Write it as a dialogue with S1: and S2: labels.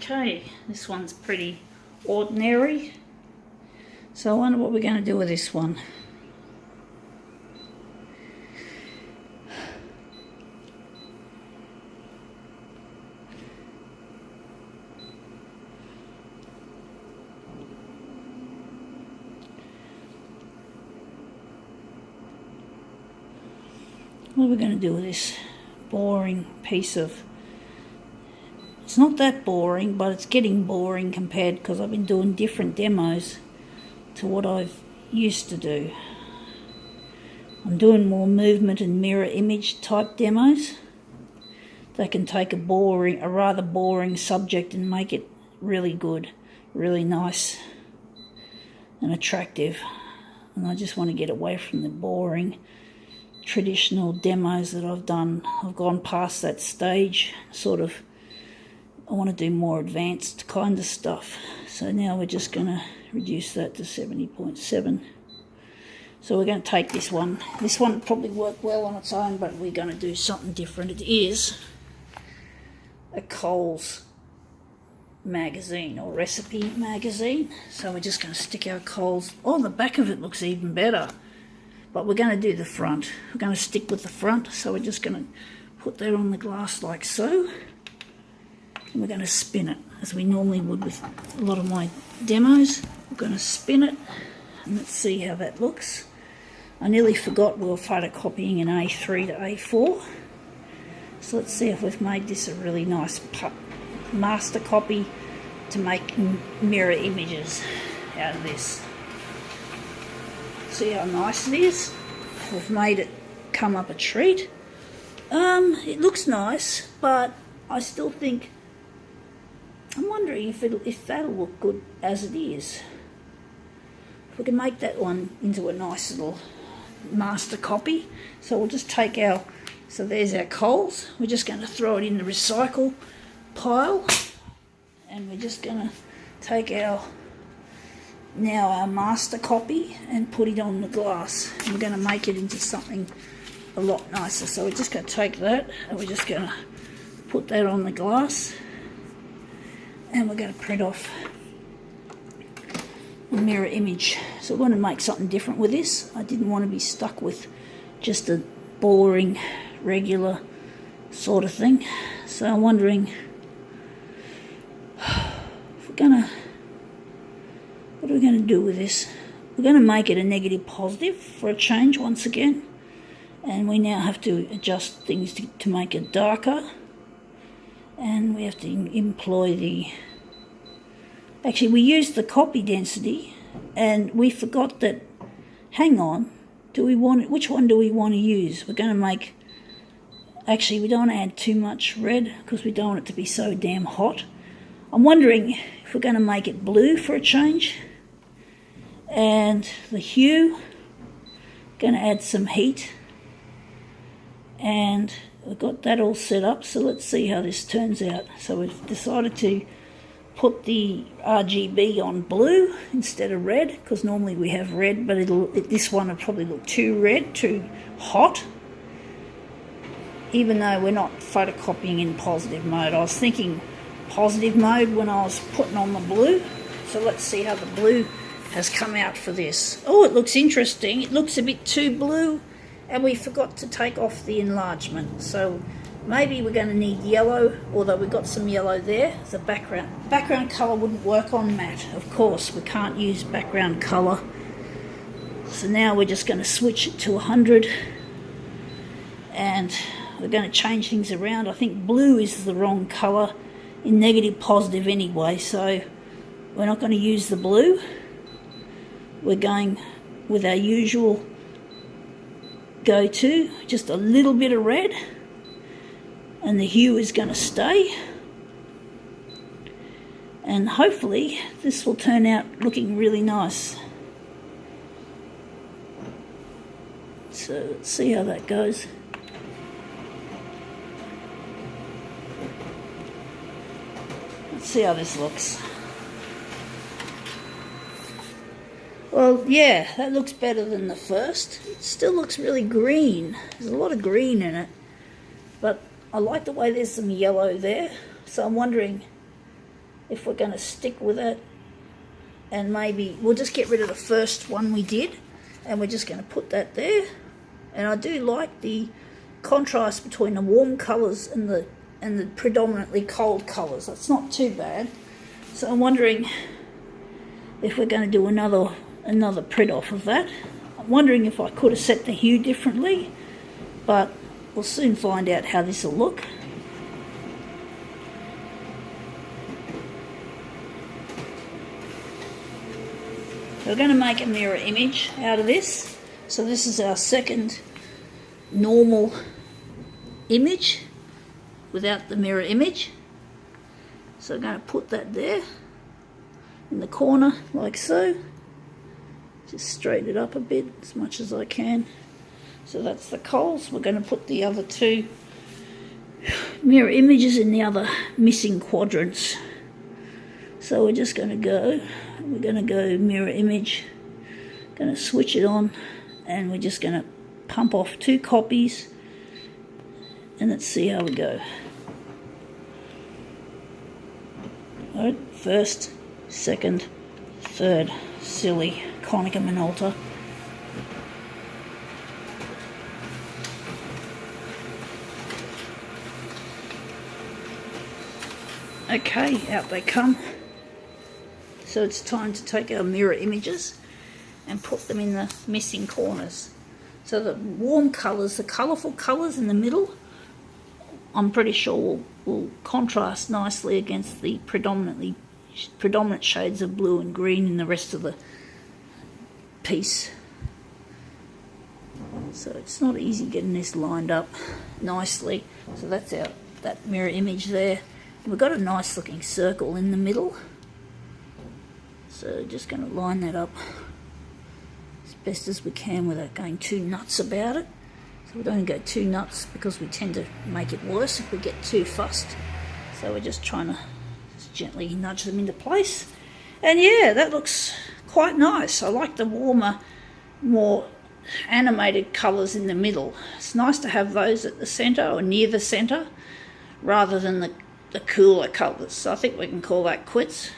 S1: Okay, this one's pretty ordinary. So I wonder what we're going to do with this one. What are we going to do with this boring piece of... It's not that boring, but it's getting boring compared, because I've been doing different demos to what I've used to do. I'm doing more movement and mirror image type demos. They can take a rather boring subject and make it really good, really nice and attractive. And I just want to get away from the boring traditional demos that I've done. I've gone past that stage, sort of. I want to do more advanced kind of stuff. So now we're just going to reduce that to 70.7. So we're going to take this one. This one probably worked well on its own, but we're going to do something different. It is a Coles magazine or recipe magazine. So we're just going to stick our Coles. Oh, the back of it looks even better. But we're going to do the front. We're going to stick with the front. So we're just going to put that on the glass like so. And we're going to spin it as we normally would with a lot of my demos. We're going to spin it and let's see how that looks. I nearly forgot we were photocopying an A3 to A4. So let's see if we've made this a really nice master copy to make mirror images out of this. See how nice it is? We've made it come up a treat. It looks nice, but I still think... I'm wondering if that'll look good as it is. If we can make that one into a nice little master copy. So we'll just take our... So there's our Coles. We're just going to throw it in the recycle pile. And we're just going to take our master copy and put it on the glass. And we're going to make it into something a lot nicer. So we're just going to take that and we're just going to put that on the glass. And we're going to print off a mirror image. So we're going to make something different with this. I didn't want to be stuck with just a boring, regular sort of thing. So I'm wondering if we're going to... What are we going to do with this? We're going to make it a negative positive for a change once again. And we now have to adjust things to make it darker. And we have to employ the... Actually, we used the copy density and we forgot that... Hang on. Which one do we want to use? We're going to make... Actually, we don't want to add too much red because we don't want it to be so damn hot. I'm wondering if we're going to make it blue for a change. And the hue, going to add some heat. And we've got that all set up, so let's see how this turns out. So we've decided to put the RGB on blue instead of red, because normally we have red, but this one will probably look too red, too hot. Even though we're not photocopying in positive mode. I was thinking positive mode when I was putting on the blue. So let's see how the blue has come out for this. Oh, it looks interesting. It looks a bit too blue. And we forgot to take off the enlargement. So maybe we're going to need yellow, although we've got some yellow there. The background colour wouldn't work on matte. Of course, we can't use background colour. So now we're just going to switch it to 100. And we're going to change things around. I think blue is the wrong colour in negative positive anyway. So we're not going to use the blue. We're going with our usual go-to, just a little bit of red, and the hue is going to stay, and hopefully this will turn out looking really nice. So let's see how that goes. Let's see how this looks. Well, yeah, that looks better than the first. It still looks really green. There's a lot of green in it. But I like the way there's some yellow there. So I'm wondering if we're going to stick with it. And maybe we'll just get rid of the first one we did, and we're just going to put that there. And I do like the contrast between the warm colours and the predominantly cold colours. That's not too bad. So I'm wondering if we're going to do another print off of that. I'm wondering if I could have set the hue differently, but we'll soon find out how this will look. We're going to make a mirror image out of this. So this is our second normal image without the mirror image. So I'm going to put that there in the corner like so. Just straighten it up a bit as much as I can. So that's the coals. We're going to put the other two mirror images in the other missing quadrants. So we're just going to go mirror image, going to switch it on, and we're just going to pump off 2 copies, and let's see how we go. Alright, first, second, third, silly Konica Minolta. Okay, out they come. So it's time to take our mirror images and put them in the missing corners. So the warm colours, the colourful colours in the middle, I'm pretty sure will contrast nicely against the predominant shades of blue and green in the rest of the piece. So it's not easy getting this lined up nicely. So that's that mirror image there. We've got a nice looking circle in the middle. So just going to line that up as best as we can without going too nuts about it. So we don't go too nuts because we tend to make it worse if we get too fussed. So we're just trying to just gently nudge them into place. And yeah, that looks quite nice. I like the warmer, more animated colours in the middle. It's nice to have those at the centre or near the centre rather than the cooler colours. So I think we can call that quits.